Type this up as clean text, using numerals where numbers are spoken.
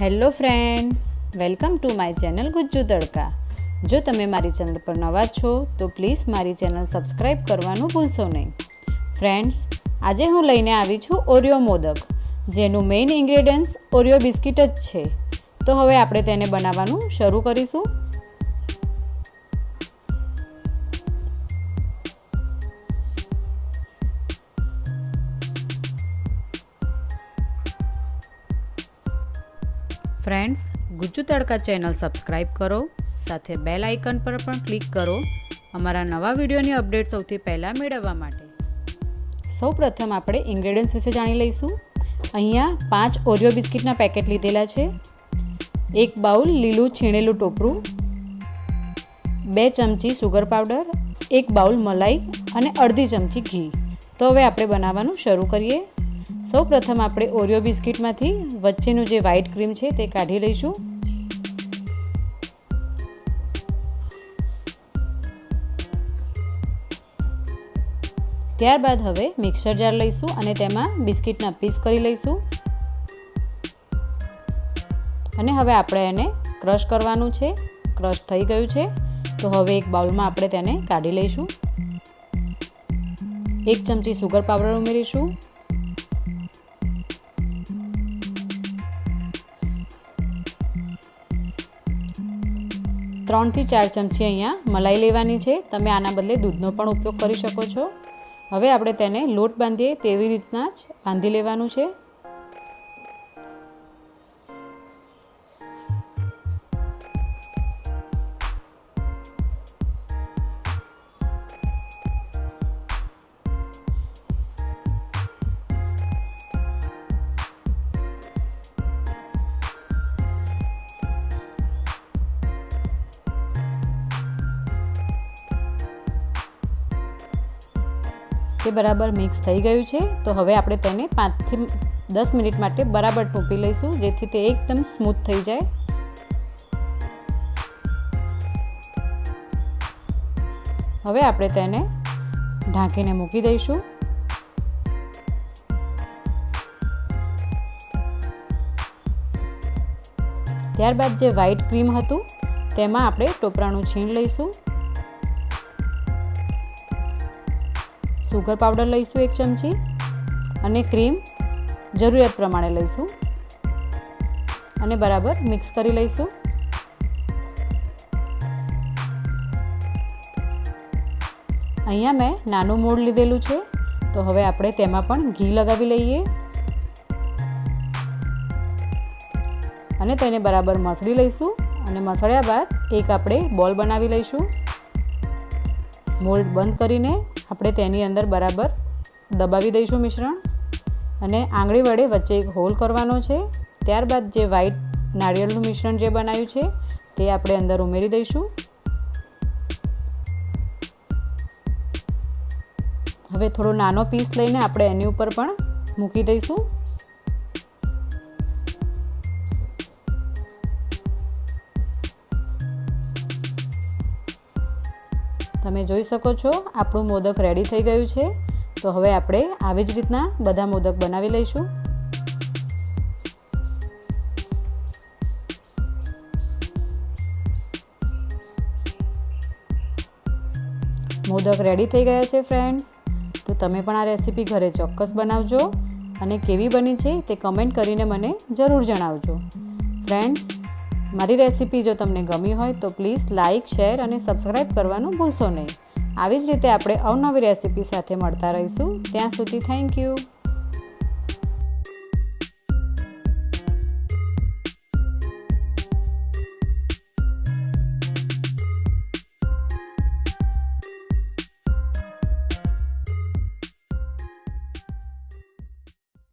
Hello friends, welcome to my channel Gujju તડકા। જો તમે મારી ચેનલ પર નવા છો તો પ્લીઝ મારી ચેનલ સબસ્ક્રાઈબ કરવાનું ભૂલશો નહીં। ફ્રેન્ડ્સ, આજે હું લઈને આવી છું ઓરિયો મોદક, જેનું મેઇન ઇન્ગ્રેડિયન્ટ્સ ઓરિયો બિસ્કિટ જ છે। તો હવે આપણે તેને બનાવવાનું શરૂ કરીશું। ફ્રેન્ડ્સ, ગુજ્જુ તડકા ચેનલ સબસ્ક્રાઈબ કરો, સાથે બેલ આઇકન પર પણ ક્લિક કરો અમારા નવા વિડીયોની અપડેટ સૌથી પહેલાં મેળવવા માટે। સૌપ્રથમ આપણે ઇન્ગ્રેડિયન્ટ્સ વિશે જાણી લઈશું। અહીંયા 5 ઓરિયો બિસ્કિટના પેકેટ લીધેલા છે, 1 બાઉલ લીલું છીણેલું ટોપરું, 2 ચમચી સુગર પાવડર, 1 બાઉલ મલાઈ અને અડધી ચમચી ઘી। તો હવે આપણે બનાવવાનું શરૂ કરીએ। સૌપ્રથમ આપણે ઓરિયો બિસ્કિટમાંથી વચ્ચેનું જે વ્હાઈટ ક્રીમ છે તે કાઢી લઈશું। ત્યારબાદ હવે મિક્સર જાર લઈશું અને તેમાં બિસ્કિટના પીસ કરી લઈશું અને હવે આપણે એને ક્રશ કરવાનું છે। ક્રશ થઈ ગયું છે તો હવે એક બાઉલમાં આપણે તેને કાઢી લઈશું। 1 ચમચી સુગર પાવડર ઉમેરીશું, 3 થી 4 ચમચી અહીંયા મલાઈ લેવાની છે। તમે આના બદલે દૂધનો પણ ઉપયોગ કરી શકો છો। હવે આપણે તેને લોટ બાંધીએ તેવી રીતના જ બાંધી લેવાનું છે। તે બરાબર મિક્સ થઈ ગયું છે તો હવે આપણે તેને 5 થી 10 મિનિટ માટે બરાબર ટૂંપી લઈશું, જેથી તે એકદમ સ્મૂથ થઈ જાય। હવે આપણે તેને ઢાંકીને મૂકી દઈશું। ત્યારબાદ જે વ્હાઈટ ક્રીમ હતું તેમાં આપણે ટોપરાનું છીણ લઈશું, સુગર પાવડર લઈશું 1 ચમચી અને ક્રીમ જરૂરિયાત પ્રમાણે લઈશું અને બરાબર મિક્સ કરી લઈશું। અહીંયા મેં નાનું મોલ્ડ લીધેલું છે તો હવે આપણે તેમાં પણ ઘી લગાવી લઈએ અને તેને બરાબર મસળી લઈશું અને મસળ્યા બાદ એક આપણે બોલ બનાવી લઈશું। મોલ્ડ બંધ કરીને આપણે તેની અંદર બરાબર દબાવી દઈશું મિશ્રણ અને આંગળી વડે વચ્ચે એક હોલ કરવાનો છે। ત્યારબાદ જે વ્હાઈટ નાળિયેરનું મિશ્રણ જે બનાવ્યું છે તે આપણે અંદર ઉમેરી દઈશું। હવે થોડો નાનો પીસ લઈને આપણે એની ઉપર પણ મૂકી દઈશું। તમે જોઈ શકો છો આપણું મોદક રેડી થઈ ગયું છે। તો હવે આપણે આવી જ રીતના બધા મોદક બનાવી લઈશું। મોદક રેડી થઈ ગયા છે ફ્રેન્ડ્સ। તો તમે પણ આ રેસીપી ઘરે ચોક્કસ બનાવજો અને કેવી બની છે તે કમેન્ટ કરીને મને જરૂર જણાવજો। ફ્રેન્ડ્સ, મારી રેસીપી જો તમને ગમી હોય તો પ્લીઝ લાઇક, શેર અને સબસ્ક્રાઈબ કરવાનું ભૂલશો નહીં। આવી જ રીતે આપણે અવનવી રેસીપી સાથે મળતા રહીશું। ત્યાં સુધી થેન્ક યુ।